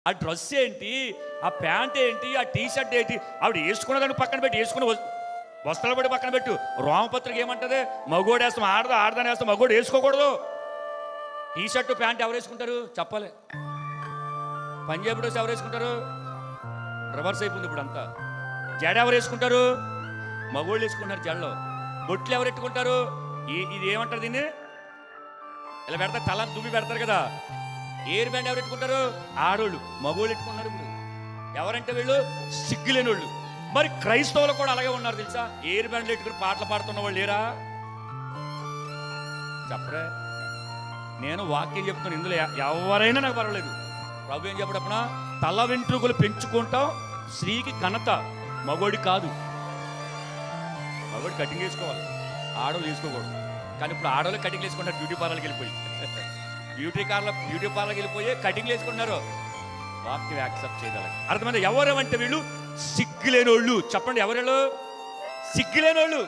ఆ డ్రెస్ ఏంటి, ఆ ప్యాంట్ ఏంటి, ఆ టీ షర్ట్ ఏంటి, ఆవిడ వేసుకున్నదాన్ని పక్కన పెట్టి, వేసుకున్న వస్త్రాలు పడి పక్కన పెట్టు. రోమపత్రిక ఏమంటది? మగోడు వేస్తాం, ఆడదాని వేస్తాం, మగోడు వేసుకోకూడదు. టీ షర్టు ప్యాంట్ ఎవరు వేసుకుంటారు చెప్పాలి? పంజాబీ డ్రెస్ ఎవరు వేసుకుంటారు? రివర్స్ అయిపోయింది ఇప్పుడు అంతా. జడ ఎవరు వేసుకుంటారు? మగోళ్ళు వేసుకుంటారు జడలో. బొట్లు ఎవరు ఎట్టుకుంటారు? ఇది ఏమంటారు దీన్ని? ఇలా పెడతారు, తల దుమ్మి పెడతారు కదా. ఎయిర్ బ్యాండ్ ఎవరు ఎట్టుకుంటారు? ఆడోళ్ళు. మగోళ్ళు ఎట్టుకున్నారు ఇప్పుడు. ఎవరంటే వీళ్ళు సిగ్గులేని వాళ్ళు. మరి క్రైస్తవులు కూడా అలాగే ఉన్నారు తెలుసా? ఎయిర్ బ్యాండ్లు ఎట్టుకుని పాటలు పాడుతున్న వాళ్ళు లేరా? చెప్పరే. నేను వాక్యం చెప్తున్నాను, ఇందులో ఎవరైనా నాకు పర్వాలేదు. ప్రభు ఏం చెప్పడప్పున? తల వెంట్రుకలు పెంచుకుంటాం స్త్రీకి ఘనత, మగోడి కాదు. మగోడి కటింగ్ వేసుకోవాలి, ఆడోళ్ళు వేసుకోకూడదు. కానీ ఇప్పుడు ఆడోళ్ళు కటింగ్ వేసుకుంటారు బ్యూటీ పార్లర్కి వెళ్ళిపోయి. బ్యూటీ పార్లర్కి వెళ్ళిపోయి కటింగ్ వేసుకుంటున్నారు. వాక్యం యాక్సెప్ట్ చేయగలరు. అర్థమైంది? ఎవరు అంటే వీళ్ళు సిగ్గులేనోళ్ళు. చెప్పండి, ఎవరు? సిగ్గులేనోళ్ళు.